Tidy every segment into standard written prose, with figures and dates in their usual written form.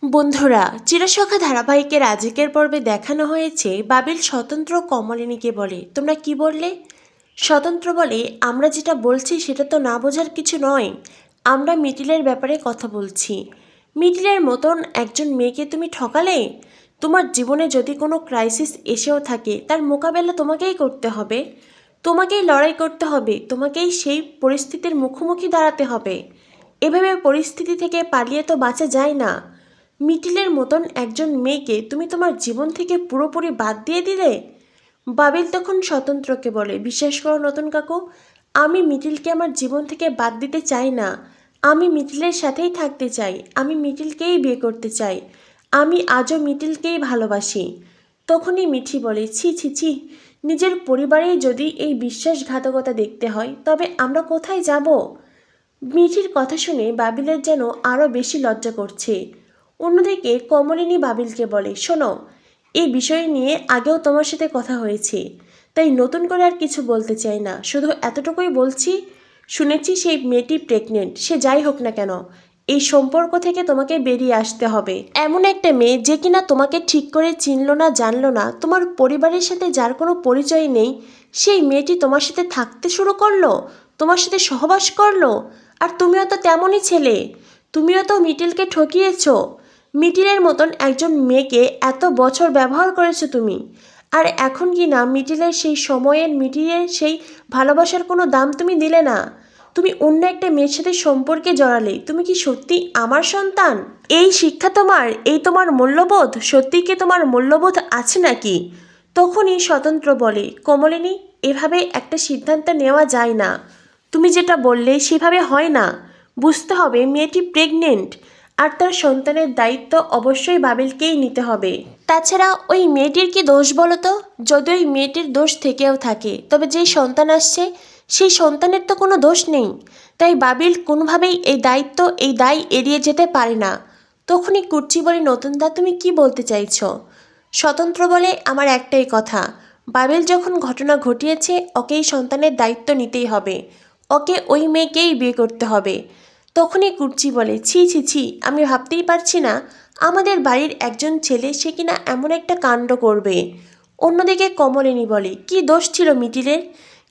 বন্ধুরা, চিরসখা ধারাবাহিকের আজকের পর্বে দেখানো হয়েছে বাবিল স্বতন্ত্র কমলিনীকে বলে, তোমরা কি বললে? স্বতন্ত্র বলে, আমরা যেটা বলছি সেটা তো না বোঝার কিছু নয়, আমরা মিটিলের ব্যাপারে কথা বলছি। মিটিলের মতন একজন মেয়েকে তুমি ঠকালে। তোমার জীবনে যদি কোনো ক্রাইসিস এসেও থাকে তার মোকাবেলা তোমাকেই করতে হবে, তোমাকেই লড়াই করতে হবে, তোমাকেই সেই পরিস্থিতির মুখোমুখি দাঁড়াতে হবে। এভাবে পরিস্থিতি থেকে পালিয়ে তো বাঁচা যায় না। মিটিলের মতন একজন মেয়েকে তুমি তোমার জীবন থেকে পুরোপুরি বাদ দিয়ে দিলে। বাবিল তখন স্বতন্ত্রকে বলে, বিশ্বাস করো নতুন কাকু, আমি মিটিলকে আমার জীবন থেকে বাদ দিতে চাই না। আমি মিটিলের সাথেই থাকতে চাই, আমি মিটিলকেই বিয়ে করতে চাই, আমি আজও মিটিলকেই ভালোবাসি। তখনই মিঠি বলে, ছি ছি ছি, নিজের পরিবারেই যদি এই বিশ্বাসঘাতকতা দেখতে হয় তবে আমরা কোথায় যাব? মিঠির কথা শুনে বাবিলের যেন আরও বেশি লজ্জা করছে। অন্যদিকে কমলিনী বাবিলকে বলে, শোনো, এই বিষয় নিয়ে আগেও তোমার সাথে কথা হয়েছে, তাই নতুন করে আর কিছু বলতে চাই না, শুধু এতটুকুই বলছি, শুনেছি সেই মেয়েটি প্রেগনেন্ট। সে যাই হোক না কেন, এই সম্পর্ক থেকে তোমাকে বেরিয়ে আসতে হবে। এমন একটা মেয়ে যে কিনা তোমাকে ঠিক করে চিনল না, জানলো না, তোমার পরিবারের সাথে যার কোনো পরিচয় নেই, সেই মেয়েটি তোমার সাথে থাকতে শুরু করলো, তোমার সাথে সহবাস করলো। আর তুমিও তো তেমনই ছেলে, তুমিও তো মিটিলকে ঠকিয়েছো। মিটিলের মতন একজন মেয়েকে এত বছর ব্যবহার করেছো তুমি, আর এখন কি না মিটিলের সেই সময়ের, মিটিলের সেই ভালোবাসার কোনো দাম তুমি দিলে না। তুমি অন্য একটা মেয়ের সাথে সম্পর্কে জড়ালে। তুমি কি সত্যি আমার সন্তান? এই শিক্ষা তোমার, এই তোমার মূল্যবোধ, সত্যি কি তোমার মূল্যবোধ আছে নাকি? তখনই স্বতন্ত্র বলে, কমলিনী, এভাবে একটা সিদ্ধান্ত নেওয়া যায় না। তুমি যেটা বললে সেভাবে হয় না। বুঝতে হবে মেয়েটি প্রেগনেন্ট, আর তার সন্তানের দায়িত্ব অবশ্যই বাবিলকেই নিতে হবে। তাছাড়া ওই মেয়েটির কি দোষ বলো তো? যদি ওই মেয়েটির দোষ থেকেও থাকে, তবে যেই সন্তান আসছে সেই সন্তানের তো কোনো দোষ নেই। তাই বাবিল কোনোভাবেই এই দায়িত্ব, এই দায় এড়িয়ে যেতে পারে না। তখনই কুর্চি বলে, নতুনদা তুমি কি বলতে চাইছ? স্বতন্ত্র বলে, আমার একটাই কথা, বাবিল যখন ঘটনা ঘটিয়েছে ওকে এই সন্তানের দায়িত্ব নিতেই হবে, ওকে ওই মেয়েকেই বিয়ে করতে হবে। তখনই কুর্চি বলে, ছি ছি ছি, আমি ভাবতেই পারছি না আমাদের বাড়ির একজন ছেলে সে কিনা এমন একটা কাণ্ড করবে। অন্যদিকে কমলিনী বলে, কি দোষ ছিল মিটিলের?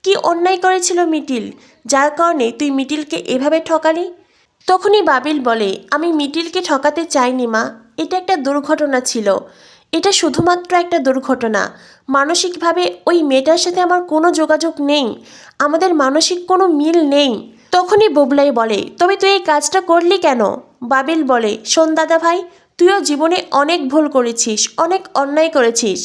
কি অন্যায় করেছিল মিটিল, যার কারণে তুই মিটিলকে এভাবে ঠকালি? তখনই বাবিল বলে, আমি মিটিলকে ঠকাতে চাইনি মা, এটা একটা দুর্ঘটনা ছিল, এটা শুধুমাত্র একটা দুর্ঘটনা। মানসিকভাবে ওই মেয়েটার সাথে আমার কোনো যোগাযোগ নেই, আমাদের মানসিক কোনো মিল নেই। তখনই বুবলাই বলে, তবে তুই এই কাজটা করলি কেন? বাবিল বলে, শোন দাদা ভাই, তুইও জীবনে অনেক ভুল করেছিস, অনেক অন্যায় করেছিস।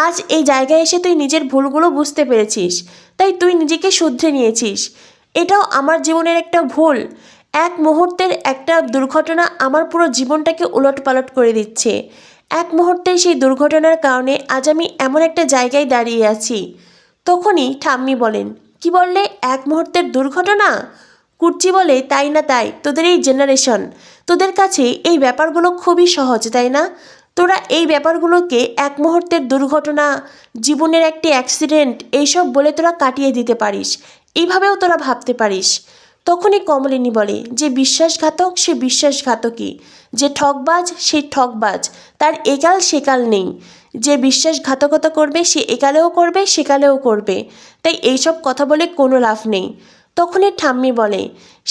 আজ এই জায়গায় এসে তুই নিজের ভুলগুলো বুঝতে পেরেছিস, তাই তুই নিজেকে শুধরে নিয়েছিস। এটাও আমার জীবনের একটা ভুল। এক মুহূর্তের একটা দুর্ঘটনা আমার পুরো জীবনটাকে উলটপালট করে দিচ্ছে। এক মুহূর্তের সেই দুর্ঘটনার কারণে আজ আমি এমন একটা জায়গায় দাঁড়িয়ে আছি। তখনই ঠাম্মি বলেন, কি বললে? এক মুহূর্তের দুর্ঘটনা? কুর্চি বলে, তাই না তাই, তোদের এই জেনারেশন, তোদের কাছে এই ব্যাপারগুলো খুবই সহজ, তাই না? তোরা এই ব্যাপারগুলোকে এক মুহূর্তের দুর্ঘটনা, জীবনের একটি অ্যাক্সিডেন্ট, এইসব বলে তোরা কাটিয়ে দিতে পারিস, এইভাবেও তোরা ভাবতে পারিস। তখনই কমলিনী বলে, যে বিশ্বাসঘাতক সে বিশ্বাসঘাতকই, যে ঠকবাজ সে ঠকবাজ, তার একাল সেকাল নেই। যে বিশ্বাসঘাতকতা করবে সে একালেও করবে সেকালেও করবে, তাই এইসব কথা বলে কোনো লাভ নেই। তখনই ঠাম্মি বলে,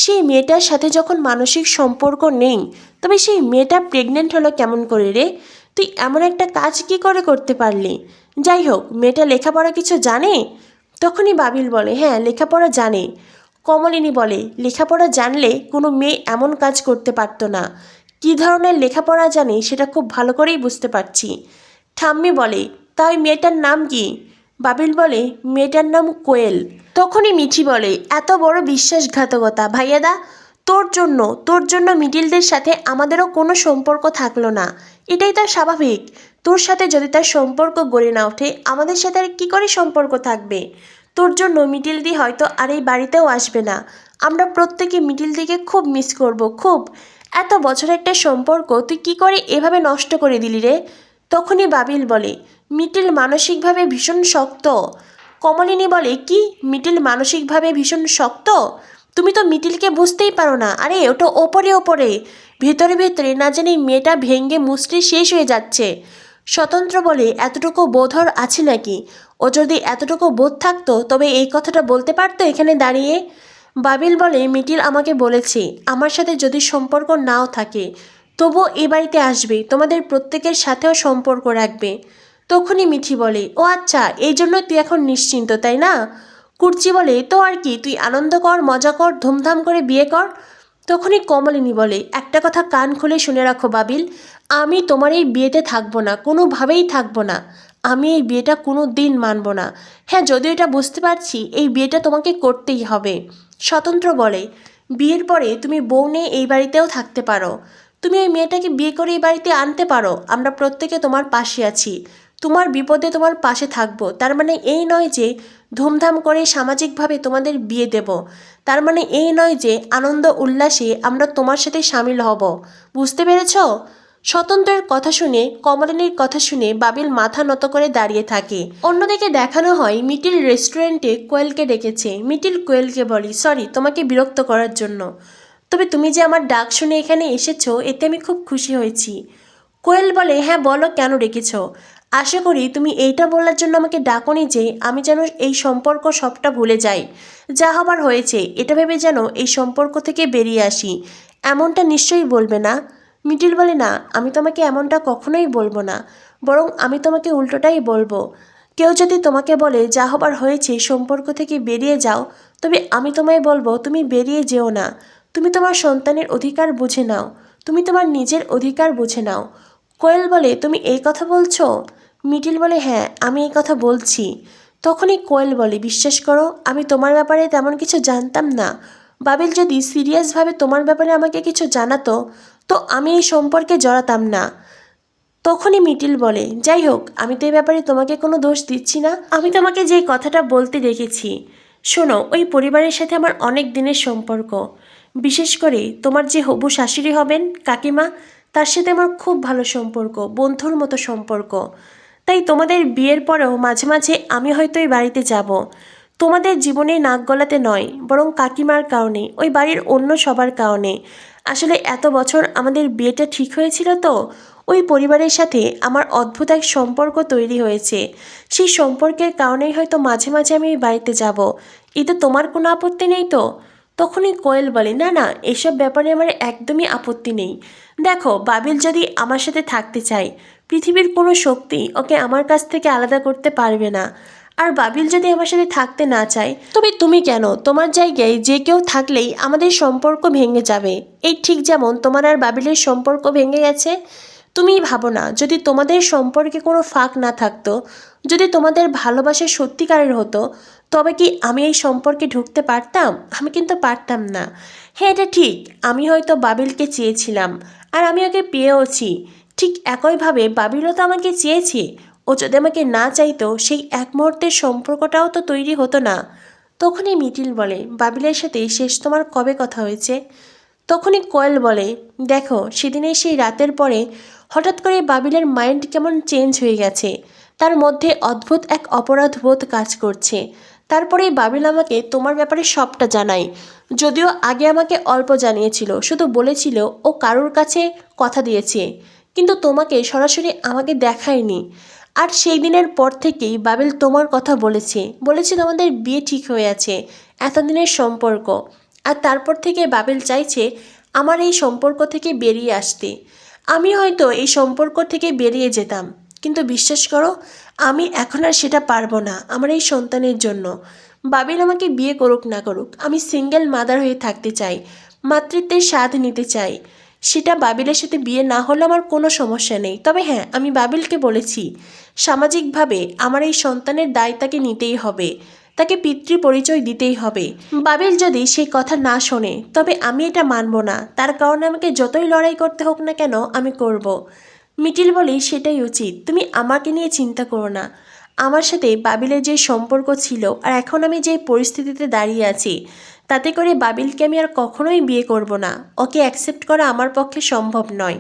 সেই মেয়েটার সাথে যখন মানসিক সম্পর্ক নেই, তবে সেই মেয়েটা প্রেগনেন্ট হলো কেমন করে রে? তুই এমন একটা কাজ কি করে করতে পারলি? যাই হোক, মেয়েটা লেখাপড়া কিছু জানে? তখনই বাবিল বলে, হ্যাঁ লেখাপড়া জানে। কমলিনী বলে, লেখাপড়া জানলে কোনো মেয়ে এমন কাজ করতে পারতো না। কী ধরনের লেখাপড়া জানে সেটা খুব ভালো করেই বুঝতে পারছি। ঠাম্মি বলে, তাই মেয়েটার নাম কি? বাবিল বলে, মেয়েটার নাম কোয়েল। তখনই মিঠি বলে, এত বড় বিশ্বাসঘাতকতা ভাইয়াদা, তোর জন্য মিডিলদের সাথে আমাদেরও কোনো সম্পর্ক থাকলো না, এটাই তার স্বাভাবিক। তোর সাথে যদি তার সম্পর্ক গড়ে না ওঠে, আমাদের সাথে আর কী করে সম্পর্ক থাকবে? তোর জন্য মিডিলদি হয়তো আর এই বাড়িতেও আসবে না। আমরা প্রত্যেকে মিডিলদিকে খুব মিস করব, খুব। এত বছরের একটা সম্পর্ক তুই কী করে এভাবে নষ্ট করে দিলি রে? তখনই বাবিল বলে, মিটিল মানসিকভাবে ভীষণ শক্ত। কমলিনী বলে, কি? মিটিল মানসিকভাবে ভীষণ শক্ত? তুমি তো মিটিলকে বুঝতেই পারো না। আরে ওটা ওপরে ওপরে, ভেতরে ভেতরে না জানি মেয়েটা ভেঙে মুচড়ে শেষ হয়ে যাচ্ছে। স্বতন্ত্র বলে, এতটুকু বোধর আছে নাকি? ও যদি এতটুকু বোধ থাকতো তবে এই কথাটা বলতে পারতো এখানে দাঁড়িয়ে। বাবিল বলে, মিটিল আমাকে বলেছে আমার সাথে যদি সম্পর্ক নাও থাকে তবুও এ বাড়িতে আসবে, তোমাদের প্রত্যেকের সাথেও সম্পর্ক রাখবে। তখনই মিঠি বলে, ও আচ্ছা, এই জন্য তুই এখন নিশ্চিন্ত তাই না? কুর্চি বলে, তো আর কি, তুই আনন্দ কর, মজা কর, ধুমধাম করে বিয়ে কর। তখনই কমলিনী বলে, একটা কথা কান খুলে শুনে রাখো বাবিল, আমি তোমার এই বিয়েতে থাকবো না, কোনোভাবেই থাকবো না। আমি এই বিয়েটা কোনো দিন মানব না। হ্যাঁ, যদিও এটা বুঝতে পারছি এই বিয়েটা তোমাকে করতেই হবে। স্বতন্ত্র বলে, বিয়ের পরে তুমি বউ নিয়ে এই বাড়িতেও থাকতে পারো, তুমি ওই মেয়েটাকে বিয়ে করে এই বাড়িতে আনতে পারো, আমরা প্রত্যেকে তোমার পাশে আছি, তোমার বিপদে তোমার পাশে থাকবো। তার মানে এই নয় যে ধুমধাম করে সামাজিকভাবে তোমাদের বিয়ে দেব, তার মানে এই নয় যে আনন্দ উল্লাসে আমরা তোমার সাথে সামিল হব। বুঝতে পেরেছ? স্বতন্ত্রের কথা শুনে, কমলিনীর কথা শুনে বাবিল মাথা নত করে দাঁড়িয়ে থাকে। অন্যদিকে দেখানো হয় মিটিল রেস্টুরেন্টে কোয়েলকে ডেকেছে। মিটিল কোয়েলকে বলি, সরি তোমাকে বিরক্ত করার জন্য, তবে তুমি যে আমার ডাক শুনে এখানে এসেছো এতে আমি খুব খুশি হয়েছি। কোয়েল বলে, হ্যাঁ বলো, কেন ডেকেছ? আশা করি তুমি এইটা বলার জন্য আমাকে ডাকনি যে আমি যেন এই সম্পর্ক সবটা ভুলে যাই, যা হবার হয়েছে, এটা ভেবে যেন এই সম্পর্ক থেকে বেরিয়ে আসি, এমনটা নিশ্চয়ই বলবে না? মিটিল বলে, না, আমি তোমাকে এমনটা কখনোই বলবো না, বরং আমি তোমাকে উল্টোটাই বলবো। কেউ যদি তোমাকে বলে যা হবার হয়েছে সম্পর্ক থেকে বেরিয়ে যাও, তবে আমি তোমায় বলবো তুমি বেরিয়ে যেও না, তুমি তোমার সন্তানের অধিকার বুঝে নাও, তুমি তোমার নিজের অধিকার বুঝে নাও। কোয়েল বলে, তুমি এই কথা বলছো? মিটিল বলে, হ্যাঁ আমি এই কথা বলছি। তখনই কোয়েল বলে, বিশ্বাস করো আমি তোমার ব্যাপারে তেমন কিছু জানতাম না, বাবিল যদি সিরিয়াসভাবে তোমার ব্যাপারে আমাকে কিছু জানাতো তো আমি এই সম্পর্কে জড়াতাম না। তখনই মিটিল বলে, যাই হোক, আমি তো এই ব্যাপারে তোমাকে কোনো দোষ দিচ্ছি না, আমি তোমাকে যে কথাটা বলতে রেখেছি শোনো, ওই পরিবারের সাথে আমার অনেক দিনের সম্পর্ক, বিশেষ করে তোমার যে হবু শাশুড়ি হবেন কাকিমা, তার সাথে আমার খুব ভালো সম্পর্ক, বন্ধুর মতো সম্পর্ক। তাই তোমাদের বিয়ের পরেও মাঝে মাঝে আমি হয়তো এই বাড়িতে যাব, তোমাদের জীবনে নাক গলাতে নয়, বরং কাকিমার কারণে, ওই বাড়ির অন্য সবার কারণে। আসলে এত বছর আমাদের বিয়েটা ঠিক হয়েছিল তো, ওই পরিবারের সাথে আমার অদ্ভুত এক সম্পর্ক তৈরি হয়েছে, সেই সম্পর্কের কারণেই হয়তো মাঝে মাঝে আমি এই বাড়িতে যাব। এতে তোমার কোনো আপত্তি নেই তো? তখনই কোয়েল বলে, না না, এসব ব্যাপারে আমার একদমই আপত্তি নেই। দেখো, বাবিল যদি আমার সাথে থাকতে চায়, পৃথিবীর কোনো শক্তি ওকে আমার কাছ থেকে আলাদা করতে পারবে না। আর বাবিল যদি আমার সাথে থাকতে না চায়, তবে তুমি কেন? তোমার জায়গায় যে কেউ থাকলেই আমাদের সম্পর্ক ভেঙে যাবে, এই ঠিক যেমন তোমার আর বাবিলের সম্পর্ক ভেঙে গেছে। তুমিই ভাবো না, যদি তোমাদের সম্পর্কে কোনো ফাঁক না থাকতো, যদি তোমাদের ভালোবাসা সত্যিকারের হতো, তবে কি আমি এই সম্পর্কে ঢুকতে পারতাম? আমি কিন্তু পারতাম না। হ্যাঁ, এটা ঠিক, আমি হয়তো বাবিলকে চেয়েছিলাম আর আমি ওকে পেয়েওছি, ঠিক একইভাবে বাবিলও তো আমাকে চেয়েছে। ও যদি আমাকে না চাইতো সেই এক মুহূর্তের সম্পর্কটাও তো তৈরি হতো না। তখনই মিটিল বলে, বাবিলের সাথে শেষ তোমার কবে কথা হয়েছে? তখনই কোয়েল বলে, দেখো, সেদিনে সেই রাতের পরে হঠাৎ করে বাবিলের মাইন্ড কেমন চেঞ্জ হয়ে গেছে, তার মধ্যে অদ্ভুত এক অপরাধবোধ কাজ করছে। তারপরেই বাবিল আমাকে তোমার ব্যাপারে সবটা জানায়, যদিও আগে আমাকে অল্প জানিয়েছিল, শুধু বলেছিল ও কারোর কাছে কথা দিয়েছে, কিন্তু তোমাকে সরাসরি আমাকে দেখায়নি। আর সেই দিনের পর থেকেই বাবিল তোমার কথা বলেছে তোমাদের বিয়ে ঠিক হয়ে আছে, এতদিনের সম্পর্ক। আর তারপর থেকে বাবিল চাইছে আমার এই সম্পর্ক থেকে বেরিয়ে আসতে। আমি হয়তো এই সম্পর্ক থেকে বেরিয়ে যেতাম, কিন্তু বিশ্বাস করো, আমি এখন আর সেটা পারবো না আমার এই সন্তানের জন্য। বাবিল আমাকে বিয়ে করুক না করুক, আমি সিঙ্গেল মাদার হয়ে থাকতে চাই, মাতৃত্বের স্বাদ নিতে চাই। সেটা বাবিলের সাথে বিয়ে না হলে আমার কোনো সমস্যা নেই। তবে হ্যাঁ, আমি বাবিলকে বলেছি সামাজিকভাবে আমার এই সন্তানের দায় তাকে নিতেই হবে, তাকে পিতৃ পরিচয় দিতেই হবে। বাবিল যদি সেই কথা না শোনে তবে আমি এটা মানব না, তার কারণে আমাকে যতই লড়াই করতে হোক না কেন আমি করব। মিটিল বলি, সেটাই উচিত, তুমি আমাকে নিয়ে চিন্তা করো না। আমার সাথে বাবিলের যে সম্পর্ক ছিল আর এখন আমি যে পরিস্থিতিতে দাঁড়িয়ে আছি, তাতে করে বাবিলকে আমি আর কখনোই বিয়ে করব না, ওকে অ্যাকসেপ্ট করা আমার পক্ষে সম্ভব নয়।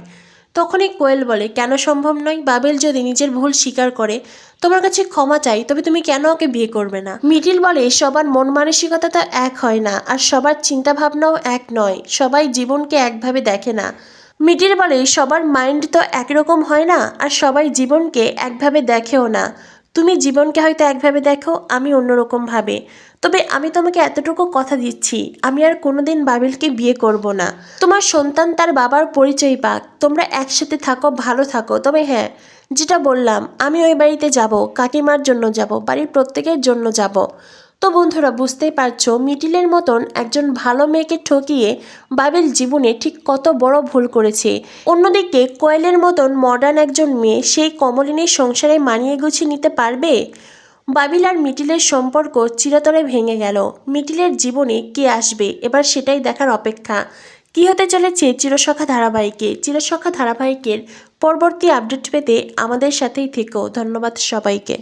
তখনই কোয়েল বলে, কেন সম্ভব নয়? বাবিল যদি নিজের ভুল স্বীকার করে তোমার কাছে ক্ষমা চাই, তবে তুমি কেন ওকে বিয়ে করবে না? মিটিল বলে, সবার মন মানসিকতা তো এক হয় না, আর সবার চিন্তাভাবনাও এক নয়, সবাই জীবনকে একভাবে দেখে না। মিটির বলে সবার মাইন্ড তো একরকম হয় না, আর সবাই জীবনকে একভাবে দেখেও না। তুমি জীবনকে হয়তো একভাবে দেখো, আমি অন্যরকমভাবে। তবে আমি তোমাকে এতটুকু কথা দিচ্ছি, আমি আর কোনোদিন বাবিলকে বিয়ে করব না। তোমার সন্তান তার বাবার পরিচয় পাক, তোমরা একসাথে থাকো, ভালো থাকো। তবে হ্যাঁ, যেটা বললাম, আমি ওই বাড়িতে যাব, কাকিমার জন্য যাব, বাড়ির প্রত্যেকের জন্য যাব। তো বন্ধুরা, বুঝতেই পারছো মিটিলের মতন একজন ভালো মেয়েকে ঠকিয়ে বাবিল জীবনে ঠিক কত বড় ভুল করেছে। অন্যদিকে কোয়েলের মতন মডার্ন একজন মেয়ে সেই কমলিনীর সংসারে মানিয়ে গুছিয়ে নিতে পারবে? বাবিল আর মিটিলের সম্পর্ক চিরতরে ভেঙে গেল। মিটিলের জীবনে কে আসবে এবার সেটাই দেখার অপেক্ষা। কী হতে চলেছে চিরসখা ধারাবাহিকের পরবর্তী আপডেট পেতে আমাদের সাথেই থেকো। ধন্যবাদ সবাইকে।